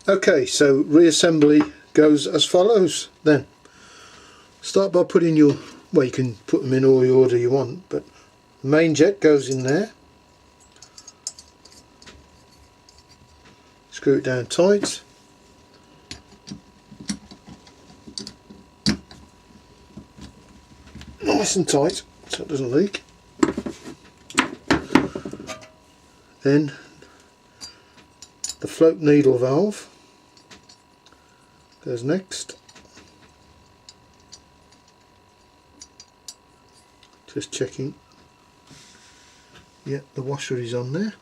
Okay, so reassembly goes as follows then. Start by putting your, well, you can put them in all order you want, but the main jet goes in there. Screw it down tight. Nice and tight so it doesn't leak. Then the float needle valve goes next. Just checking. Yeah, the washer is on there.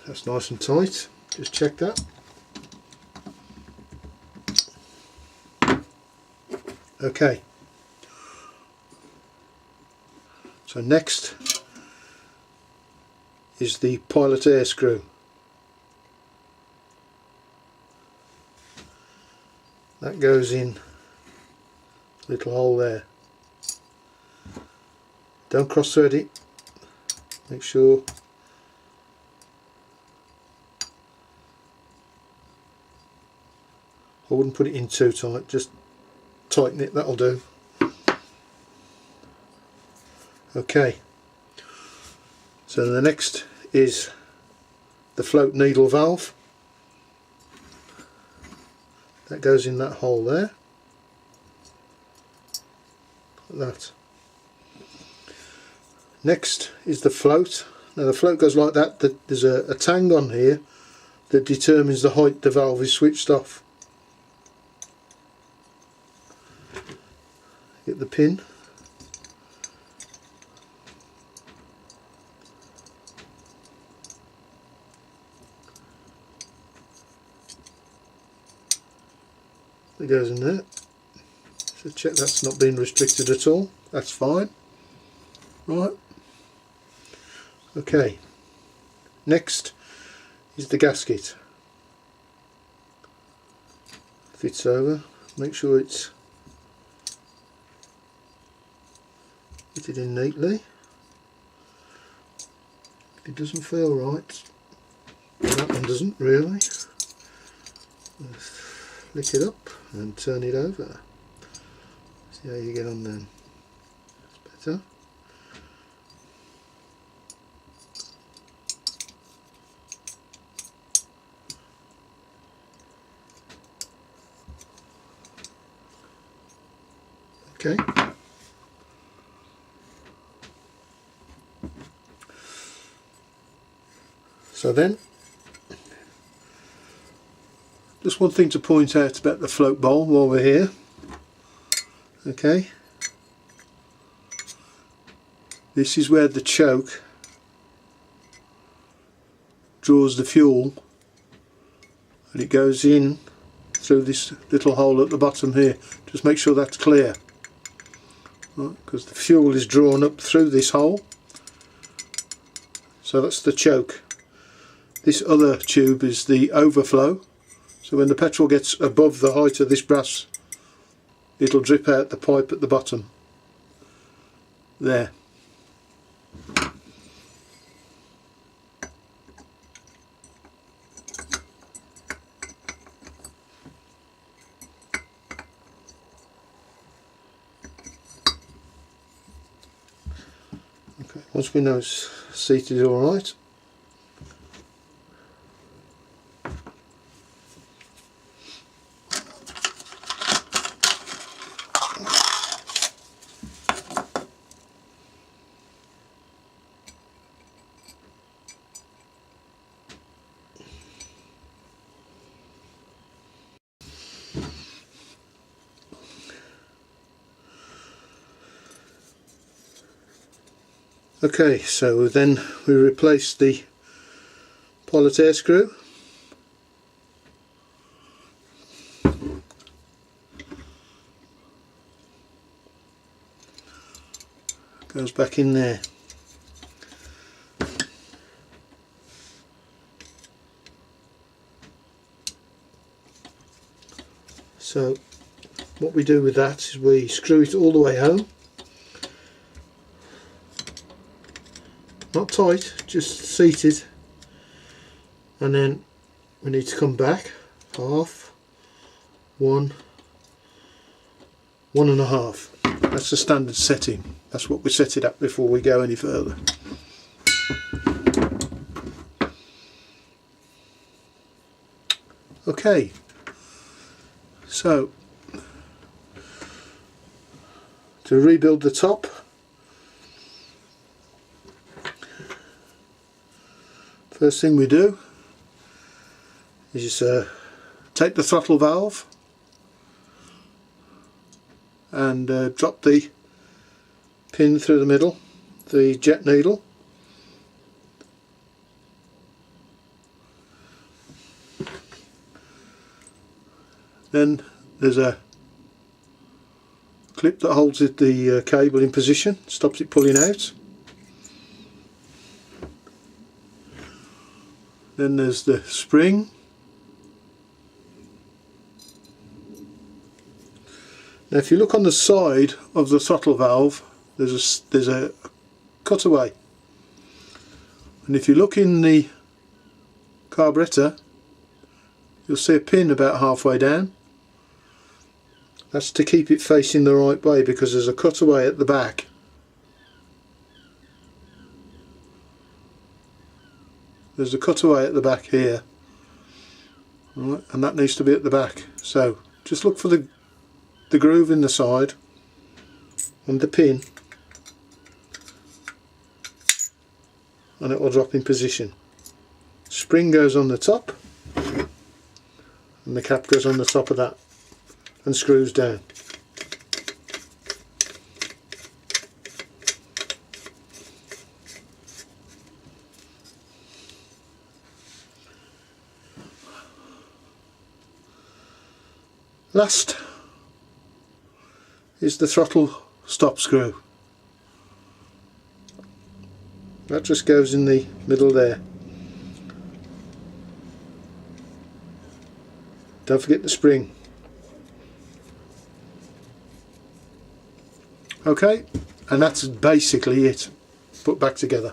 That's nice and tight, just check that. Okay, so next is the pilot air screw. That goes in a little hole there. Don't cross thread it, make sure. I wouldn't put it in too tight, just tighten it, that'll do. Okay, so the next is the float needle valve. That goes in that hole there, like that. Next is the float. Now the float goes like that. There's a tang on here that determines the height the valve is switched off. Get the pin. It goes in there. So check that's not being restricted at all. That's fine. Right. Okay. Next is the gasket. Fits over. Make sure it's fitted in neatly. If it doesn't feel right, that one doesn't really. Flick it up and turn it over. See how you get on then. That's better. Okay. So then, just one thing to point out about the float bowl while we're here. Okay. This is where the choke draws the fuel, and it goes in through this little hole at the bottom here. Just make sure that's clear. Because the fuel is drawn up through this hole, so that's the choke. This other tube is the overflow, so when the petrol gets above the height of this brass, it'll drip out the pipe at the bottom there. Okay, once we know it's seated all right, okay, so then we replace the pilot air screw. Goes back in there. So what we do with that is we screw it all the way home, not tight, just seated, and then we need to come back half, 1, 1.5. That's the standard setting. That's what we set it at before we go any further. Okay, so to rebuild the top, first thing we do is take the throttle valve and drop the pin through the middle, the jet needle. Then there's a clip that holds the cable in position, stops it pulling out. Then there's the spring. Now if you look on the side of the throttle valve, there's a cutaway, and if you look in the carburettor, you'll see a pin about halfway down. That's to keep it facing the right way, because there's a cutaway at the back. There's a cutaway at the back here, right, and that needs to be at the back. So just look for the groove in the side and the pin, and it will drop in position. Spring goes on the top, and the cap goes on the top of that and screws down. Last is the throttle stop screw. That just goes in the middle there. Don't forget the spring. Okay, and that's basically it put back together.